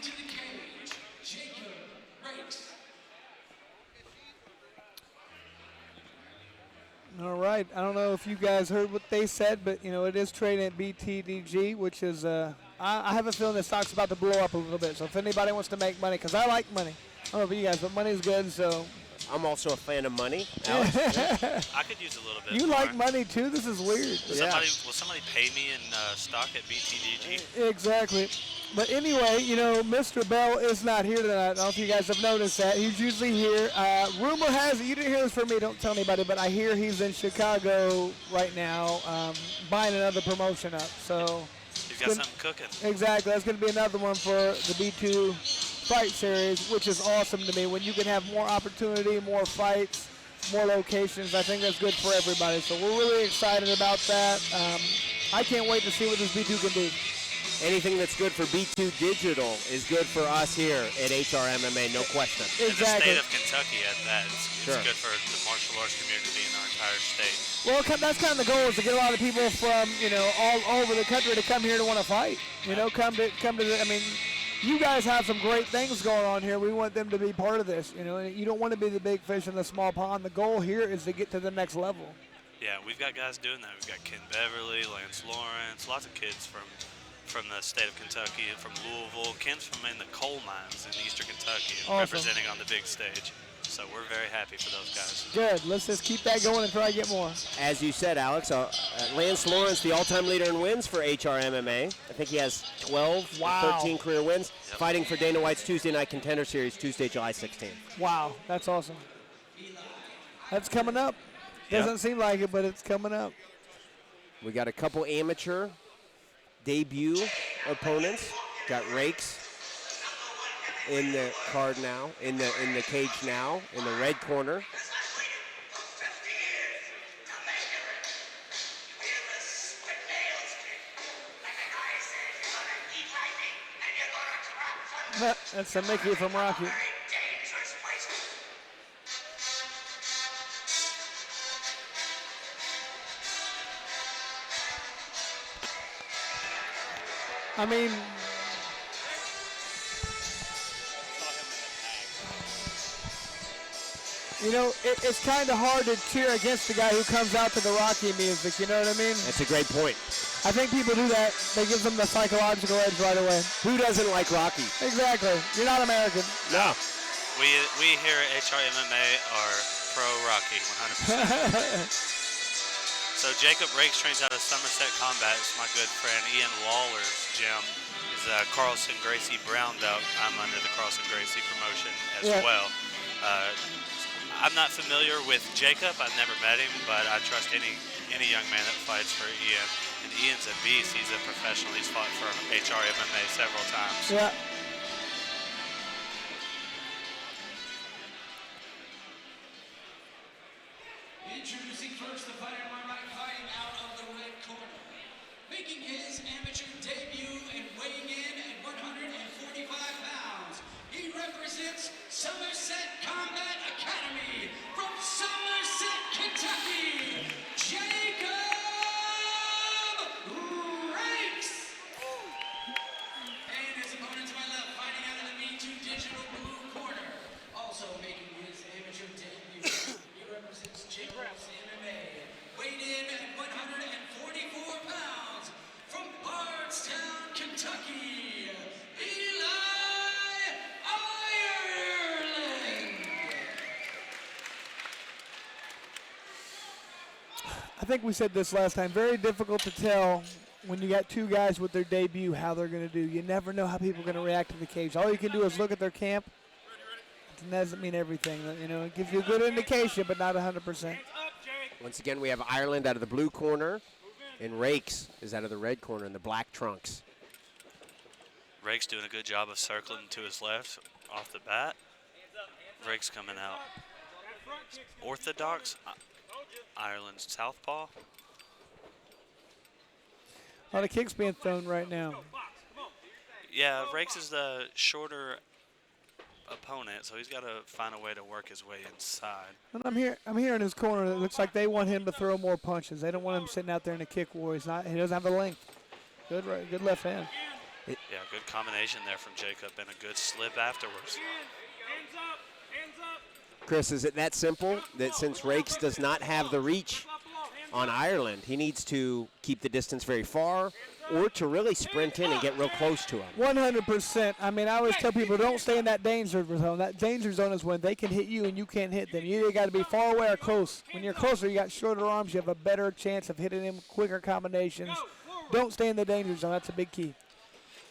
to the cage, Jacob Raikes. All right. I don't know if you guys heard what they said, but, you know, it is trading at BTDG, which is, I have a feeling the stock's about to blow up a little bit. So if anybody wants to make money, because I like money. I don't know about you guys, but money's good, so. I'm also a fan of money, Alex. Yeah. I could use a little bit You more. like money, too? This is weird. Will somebody pay me in stock at BTDG? Exactly. But anyway, you know, Mr. Bell is not here tonight. I don't know if you guys have noticed that. He's usually here. Rumor has it, you didn't hear this from me, don't tell anybody, but I hear he's in Chicago right now buying another promotion up. So He's got something cooking. Exactly. That's going to be another one for the B2 Fight Series, which is awesome to me. When you can have more opportunity, more fights, more locations, I think that's good for everybody. So we're really excited about that. I can't wait to see what this B2 can do. Anything that's good for B2 Digital is good for us here at HRMMA, no question. Exactly. In the state of Kentucky at that, it's Sure. good for the martial arts community in our entire state. Well, that's kind of the goal, is to get a lot of people from, you know, all over the country to come here to want to fight. You know, come to the, I mean, you guys have some great things going on here. We want them to be part of this. You know, and you don't want to be the big fish in the small pond. The goal here is to get to the next level. Yeah, we've got guys doing that. We've got Ken Beverly, Lance Lawrence, lots of kids from the state of Kentucky and from Louisville. Ken's from in the coal mines in eastern Kentucky and representing on the big stage. So we're very happy for those guys. Good. Let's just keep that going and try to get more. As you said, Alex, Lance Lawrence, the all-time leader in wins for HRMMA. I think he has 12 or 13 career wins, fighting for Dana White's Tuesday Night Contender Series, Tuesday, July 16th. Wow, that's awesome. That's coming up. Doesn't seem like it, but it's coming up. We got a couple amateur debut opponents. Got Raikes in the card now, in the cage now, in the red corner. That's a Mickey from Rocky. I mean, you know, it's kind of hard to cheer against the guy who comes out to the Rocky music, you know what I mean? That's a great point. I think people do that. They give them the psychological edge right away. Who doesn't like Rocky? Exactly. You're not American. No. We here at HRMMA are pro-Rocky, 100%. So Jacob Raikes trains out of Somerset Combat. It's my good friend Ian Lawler's gym. He's Carlson Gracie Brown belt. I'm under the Carlson Gracie promotion as well. I'm not familiar with Jacob. I've never met him, but I trust any young man that fights for Ian. And Ian's a beast. He's a professional. He's fought for HRMMA several times. Yeah. Introducing first the fighter on my right, fighting out of the red corner. Making his amateur debut and weighing in at 145 pounds. He represents Somerset Combat Academy from Somerset, Kentucky, Jacob Raikes. And his opponent to my left, fighting out of the B2 Digital blue corner. Also making his amateur debut. He represents Jacob's MMA. Weighed in at 144 pounds from Bardstown, Kentucky, Eli Ireland. I think we said this last time. Very difficult to tell when you got two guys with their debut how they're going to do. You never know how people are going to react to the cage. All you can do is look at their camp. It doesn't mean everything. You know, it gives you a good indication, but not 100%. Once again, we have Ireland out of the blue corner, and Raikes is out of the red corner in the black trunks. Raikes doing a good job of circling to his left off the bat. Raikes coming out orthodox, Ireland's southpaw. A lot of kicks being thrown right now. Yeah, Raikes is the shorter opponent, so he's got to find a way to work his way inside. And I'm here in his corner. It looks like they want him to throw more punches. They don't want him sitting out there in a kick war. He doesn't have the length. Good left hand. Yeah, good combination there from Jacob and a good slip afterwards. Chris, is it that simple that since Raikes does not have the reach on Ireland, he needs to keep the distance very far or to really sprint in and get real close to him? 100%. I mean, I always tell people, don't stay in that danger zone. That danger zone is when they can hit you and you can't hit them. You either got to be far away or close. When you're closer, you got shorter arms. You have a better chance of hitting them, quicker combinations. Don't stay in the danger zone. That's a big key.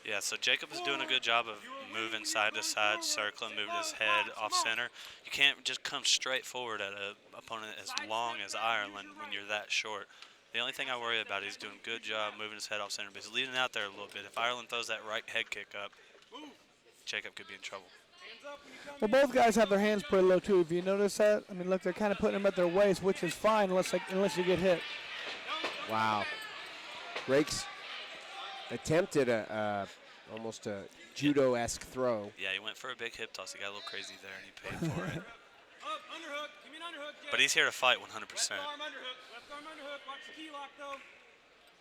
Yeah, so Jacob is doing a good job of moving side to side, circling, moving his head off center. You can't just come straight forward at an opponent as long as Ireland when you're that short. The only thing I worry about is he's doing a good job moving his head off center, but he's leading out there a little bit. If Ireland throws that right head kick up, Jacob could be in trouble. Well, both guys have their hands pretty low, too. If you notice that, I mean, look, they're kind of putting them at their waist, which is fine unless you get hit. Wow. Raikes attempted almost a judo-esque throw. Yeah, he went for a big hip toss. He got a little crazy there, and he paid for it. But he's here to fight 100%. Left arm underhook. Watch the key lock, though.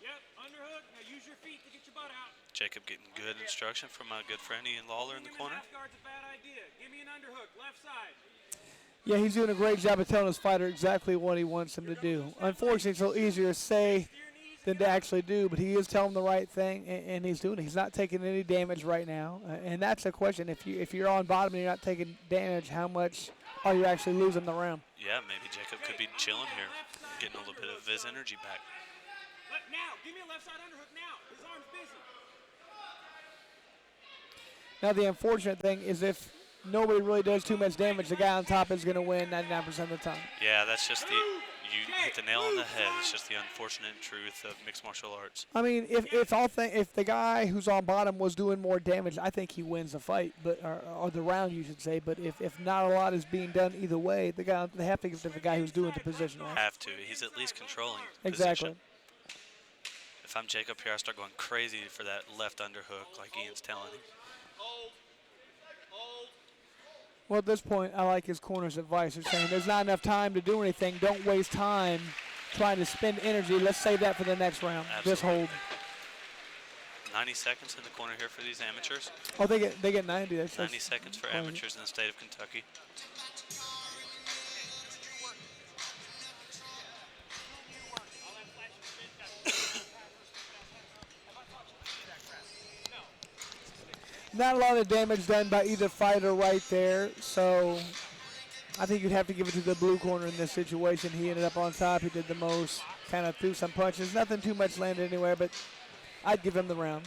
Yep, underhook. Now use your feet to get your butt out. Jacob getting good instruction from my good friend Ian Lawler in the corner. Half guard's a bad idea. Give me an underhook, left side. Yeah, he's doing a great job of telling his fighter exactly what he wants him to do. Unfortunately, it's a little easier to say than to actually do, but he is telling the right thing, and he's doing it. He's not taking any damage right now, and that's the question. If you're on bottom and you're not taking damage, how much are you actually losing the round? Yeah, maybe Jacob could be chilling here, getting a little bit of his energy back. Now, give me a left side underhook now. His arm's busy. Now, the unfortunate thing is if nobody really does too much damage, the guy on top is going to win 99% of the time. Yeah, that's just you hit the nail on the head. It's just the unfortunate truth of mixed martial arts. I mean, if the guy who's on bottom was doing more damage, I think he wins the fight, or the round, you should say. But if not a lot is being done either way, they have to give it to the guy who's doing the position. Right? Have to. He's at least controlling exactly. Position. If I'm Jacob here, I start going crazy for that left underhook, like Ian's telling him. Well, at this point, I like his corner's advice. They're saying there's not enough time to do anything. Don't waste time trying to spend energy. Let's save that for the next round. Absolutely. Just hold. 90 seconds in the corner here for these amateurs. Oh, they get 90. That's 90 seconds for amateurs in the state of Kentucky. Not a lot of damage done by either fighter right there, so I think you'd have to give it to the blue corner in this situation. He ended up on top. He did the most, kind of threw some punches. Nothing too much landed anywhere, but I'd give him the round.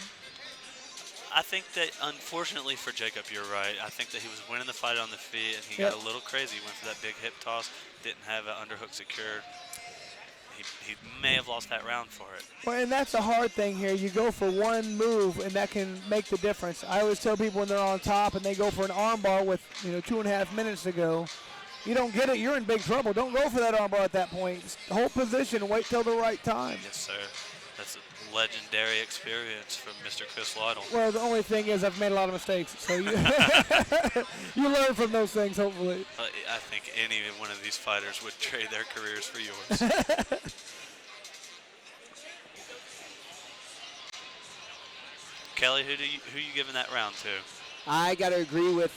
I think that, unfortunately for Jacob, you're right. I think that he was winning the fight on the feet, and he got a little crazy. He went for that big hip toss, didn't have an underhook secured. He may have lost that round for it. Well, and that's a hard thing here. You go for one move, and that can make the difference. I always tell people when they're on top and they go for an armbar with 2.5 minutes to go, you don't get it, you're in big trouble. Don't go for that armbar at that point. Just hold position and wait till the right time. Yes, sir. That's a legendary experience from Mr. Chris Lytle. Well, the only thing is I've made a lot of mistakes, so you, you learn from those things, hopefully. I think any one of these fighters would trade their careers for yours. Kelly, who you giving that round to? I got to agree with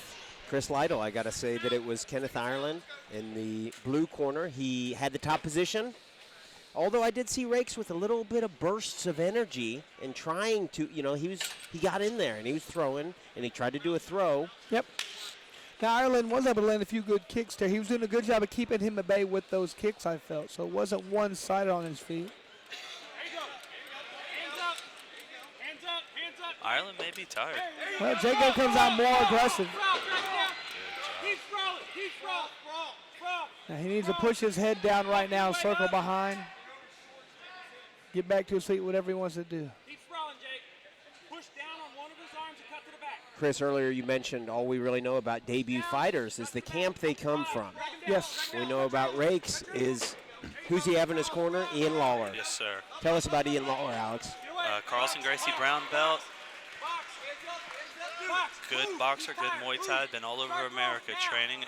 Chris Lytle. I got to say that it was Kenneth Ireland in the blue corner. He had the top position. Although I did see Raikes with a little bit of bursts of energy and trying to, he got in there and he was throwing and he tried to do a throw. Yep. Now, Ireland was able to land a few good kicks there. He was doing a good job of keeping him at bay with those kicks, I felt. So it wasn't one-sided on his feet. Ireland may be tired. Well, Jacob comes out more aggressive. Now he needs to push his head down right now, circle behind. Get back to his feet, whatever he wants to do. Chris, earlier you mentioned all we really know about debut fighters is the camp they come from. Yes. We know about Raikes is, who's he have in his corner? Ian Lawler. Yes, sir. Tell us about Ian Lawler, Alex. Carlson Gracie brown belt. Good boxer, good Muay Thai, been all over America training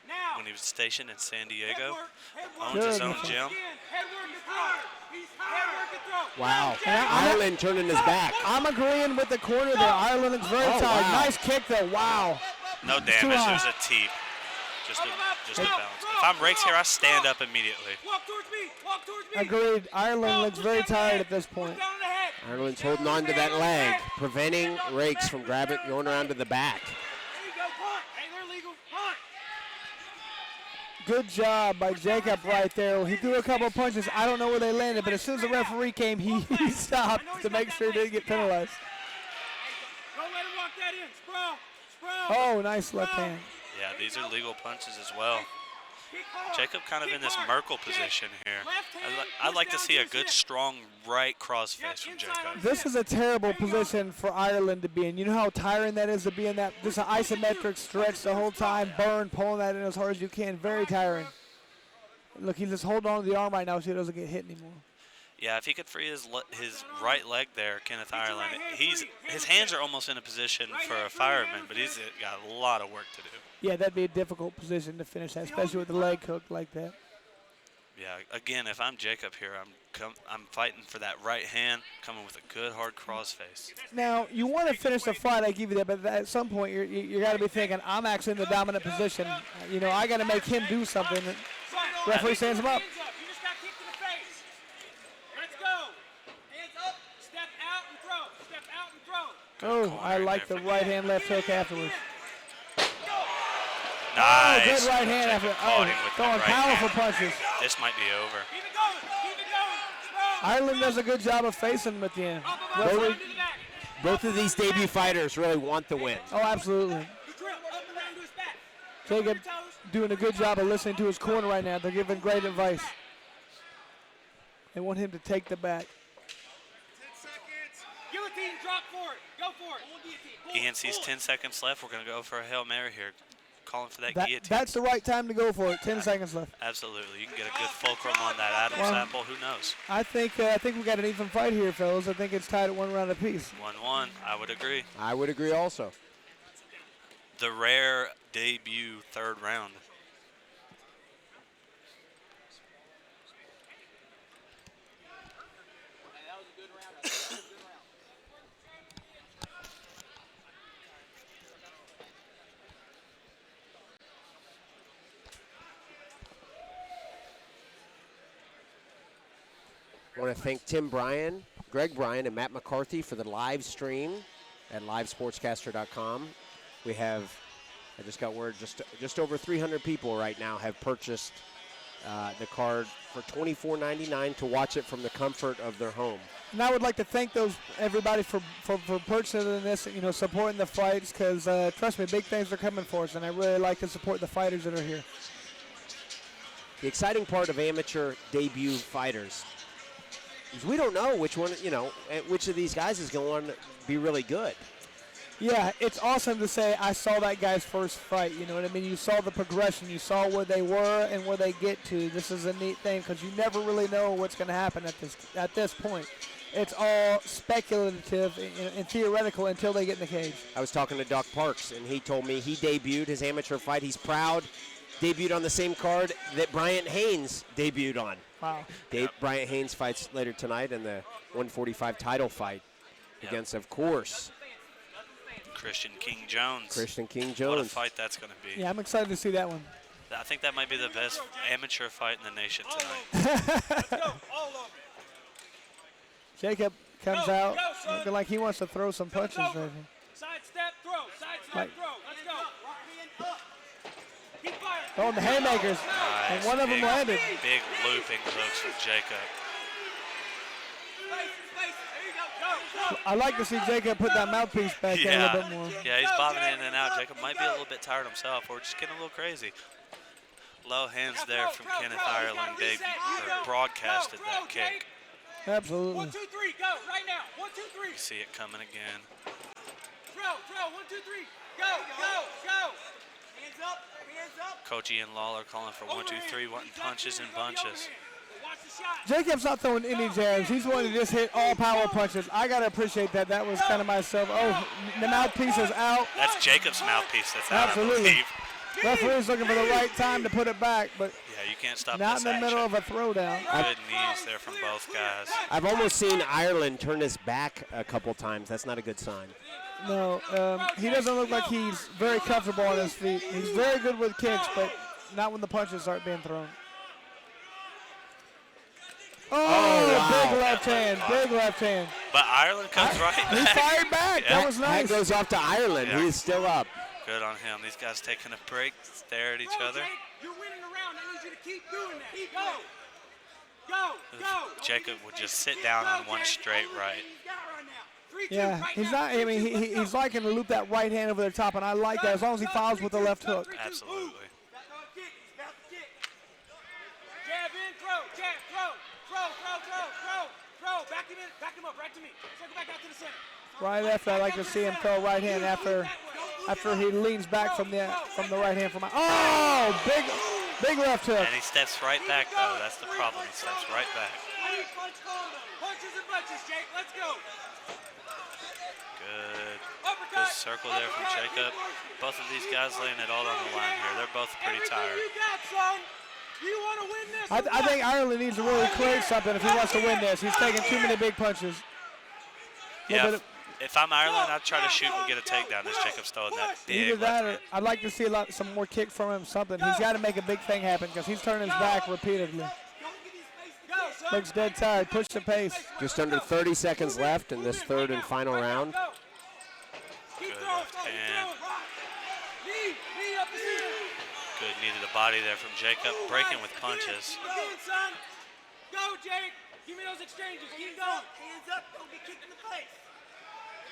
Now. when he was stationed in San Diego. Head work, Owns his Good. own gym. Head work and throw. Head work and throw. Wow. And Ireland turning his back. I'm agreeing with the corner there. Ireland looks very Oh, tired. wow. Nice kick though. Wow. No too damage. high. It was a teep. Just a balance. If I'm Raikes here, I stand up immediately. Walk towards me. Walk towards me. Agreed. Ireland looks very tired at this point. Look down on the head. Ireland's holding on to that leg, preventing Raikes from grabbing, going around to the back. There you go. Punt. Hey, they're legal. Punt. Good job by Jacob right there. He threw a couple punches. I don't know where they landed, but as soon as the referee came, he stopped to make sure he didn't get penalized. Don't let him walk that in. Sprawl. Sprawl. Oh, nice left hand. Yeah, these are legal punches as well. Kick hard. Jacob kind of Kick in this hard. Merkel Kick. position here. Left hand, I'd like to push see down a to good, his hip. strong right crossface from inside Jacob. on This is a terrible position for Ireland to be in. You know how tiring that is to be in that, just an isometric stretch the whole time, burn, pulling that in as hard as you can. Very tiring. Look, he's just holding on to the arm right now so he doesn't get hit anymore. Yeah, if he could free his right leg there, Kenneth Ireland, his hands are almost in a position for a fireman, but he's got a lot of work to do. Yeah, that'd be a difficult position to finish that, especially with the leg hooked like that. Yeah, again, if I'm Jacob here, I'm fighting for that right hand, coming with a good hard crossface. Now, you want to finish the fight, I give you that, but at some point you got to be thinking, I'm actually in the dominant position. You know, I got to make him do something. Referee stands him up. Hands up. You just got kicked in the face. Let's go. Hands up. Step out and throw. Step out and throw. Oh, I like the right hand left hook afterwards. Nice. Good right hand after. Caught him with the Throwing right powerful hand. punches. This might be over. Keep it going. Keep it going. Sprawl. Ireland does a good job of facing him at the end. Up above, Really- down to the back. Both of these debut fighters really want the win. Oh, absolutely. Good drill. Up and around to his back. Jacob doing a good job of listening to his corner right now. They're giving great advice. They want him to take the back. 10 seconds. Guillotine. Drop for it. Go for it. Pull guillotine. Pull, Ian sees pull. 10 seconds left. We're going to go for a Hail Mary here. Calling for that guillotine. That's the right time to go for it. 10 seconds left. Absolutely. You can get a good fulcrum on that Adam's Well, apple. Who knows? I think we got an even fight here, fellas. I think it's tied at 1 round apiece. 1-1. I would agree. I would agree also. The rare debut third round. I want to thank Tim Bryan, Greg Bryan, and Matt McCarthy for the live stream at livesportscaster.com. We have, I just got word, just over 300 people right now have purchased the card for $24.99 to watch it from the comfort of their home. And I would like to thank everybody for purchasing this, you know, supporting the fights, because trust me, big things are coming for us, and I really like to support the fighters that are here. The exciting part of amateur debut fighters is we don't know which one, you know, which of these guys is going to be really good. Yeah, it's awesome to say I saw that guy's first fight. You know what I mean? You saw the progression. You saw where they were and where they get to. This is a neat thing because you never really know what's going to happen at this point. It's all speculative and theoretical until they get in the cage. I was talking to Doc Parks, and he told me he debuted his amateur fight. He's proud. Debuted on the same card that Bryant Haynes debuted on. Wow. Bryant Haynes fights later tonight in the 145 title fight against, of course, Christian King Jones. Christian King What a Jones. fight that's going to be. Yeah, I'm excited to see that one. I think that might be the best amateur fight in the nation tonight. Let's go. All of it. Jacob comes Go, out go, son. looking like he wants to throw some punches. Over. Right Side step, throw. Side step, Like- throw. Let's go. Keep firing. Throwing the haymakers, and one of them big, landed. Big looping hooks from Jacob. Space. There you go. Go. I like to see Jacob put that mouthpiece back in a little bit more. Yeah, he's bobbing in and out. Jacob might be a little bit tired himself, or just getting a little crazy. Low hands there from Kenneth Ireland. They broadcasted that kick. Absolutely. 1, 2, 3. Go. Right now. 1, 2, 3. You see it coming again. Throw. 1, 2, 3. Go. Hands up. Coach Ian Lawler calling for 1, 2, 3, wanting punches and bunches. Watch the shot. Jacob's not throwing any jabs. He's wanting to just hit all power punches. I got to appreciate that. That was kind of myself. Oh, the mouthpiece is out. That's Jacob's mouthpiece that's out, Absolutely. I believe. Referee's looking for the right time to put it back, but Yeah, you can't stop not in this the middle action. of a throwdown. Good knees there from both guys. I've almost seen Ireland turn his back a couple times. That's not a good sign. No, he doesn't look like he's very comfortable on his feet. He's very good with kicks, but not when the punches start being thrown. Oh, wow. big left hand, big left hand. But Ireland comes right He back. fired back. Yeah. That was nice. That goes off to Ireland. Yeah. He is still up. Good on him. These guys taking a break, stare at each Go, other. Jake. You're winning a round. I need you to keep doing that. Go. Go. Go. Jacob would just sit down on one straight right. Yeah, he's not. I mean, he's liking to loop that right hand over the top, and I like that as long as he follows with the left hook. Absolutely. Jab in, throw, jab, throw. Back him up, right to me. Circle back out to the center. Right after, I like to see him throw right hand after he leans back from the right hand. Oh, big left hook. And he steps right back, though. That's the problem. He steps right back. I need punches and bunches, Jake. Let's go. Good. Uppercut. Good circle there from Jacob. Both of these guys laying it all on the line here. They're both pretty tired. You got, son. You want to win this? I think Ireland needs to really create something if he wants to win this. He's taking too many big punches. Yeah, if I'm Ireland, I'd try to shoot and get a takedown as Jacob's throwing that big Either that, or left hand. I'd like to see some more kicks from him. Something. He's got to make a big thing happen because he's turning his back repeatedly. Looks dead tired. Push the pace. Just under 30 seconds left in this third and final round. Good left hand. Good knee to the body there from Jacob. Breaking with punches. Again, son. Go, Jake. Give me those exchanges. Keep going. Hands up. Don't get kicked in the face.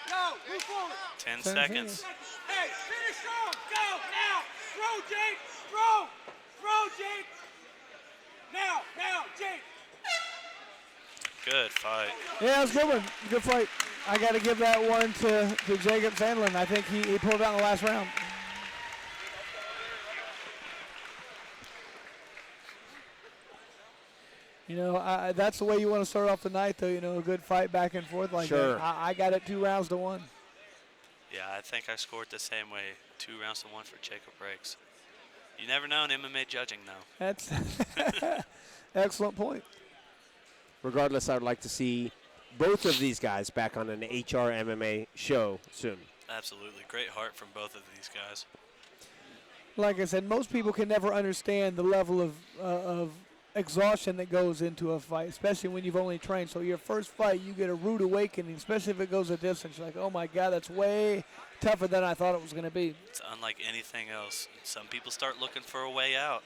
Go. Move forward. 10 seconds. Hey, finish strong. Go. Now. Throw, Jake. Throw. Throw, Jake. Now, Jake. Good fight. Yeah, it was a good one. Good fight. I got to give that one to Jacob Sandlin. I think he pulled out in the last round. You know, that's the way you want to start off the night, though. You know, a good fight back and forth like Sure. that. I got it 2 rounds to 1. Yeah, I think I scored the same way. 2 rounds to 1 for Jacob Raikes. You never know in MMA judging, though. That's excellent point. Regardless, I would like to see both of these guys back on an HRMMA show soon. Absolutely. Great heart from both of these guys. Like I said, most people can never understand the level of exhaustion that goes into a fight, especially when you've only trained. So your first fight, you get a rude awakening, especially if it goes a distance. You're like, oh my God, that's way tougher than I thought it was going to be. It's unlike anything else. Some people start looking for a way out.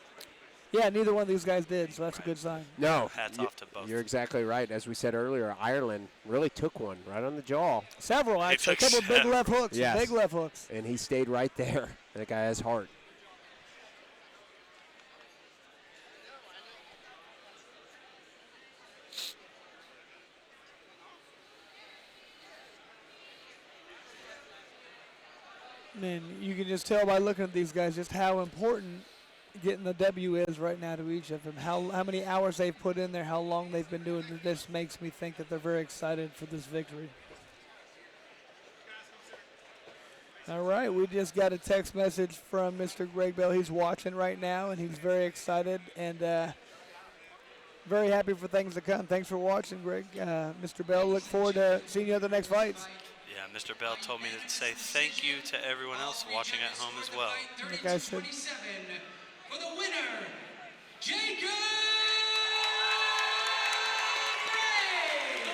Yeah, neither one of these guys did, so that's a good sign. No, Hats off to both. you're exactly right. As we said earlier, Ireland really took one right on the jaw. Several, actually. A took couple big left hooks. Yes. Big left hooks. And he stayed right there. That guy has heart. Man, you can just tell by looking at these guys just how important getting the W is right now to each of them. How many hours they've put in there, how long they've been doing it. This makes me think that they're very excited for this victory. All right, we just got a text message from Mr. Greg Bell. He's watching right now, and he's very excited and very happy for things to come. Thanks for watching, Greg. Mr. Bell, look forward to seeing you at the next fights. Yeah, Mr. Bell told me to say thank you to everyone else watching at home as well. Like I said, For the winner, Jacob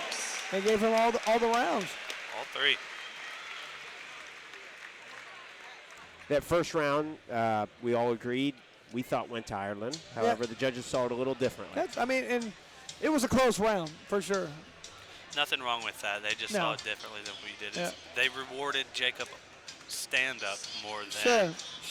Raikes. they gave him all the rounds. All 3. That first round, we all agreed, we thought went to Ireland. However, the judges saw it a little differently. And it was a close round for sure. Nothing wrong with that. They just No. saw it differently than we did. Yeah. They rewarded Jacob stand-up more than Sure, the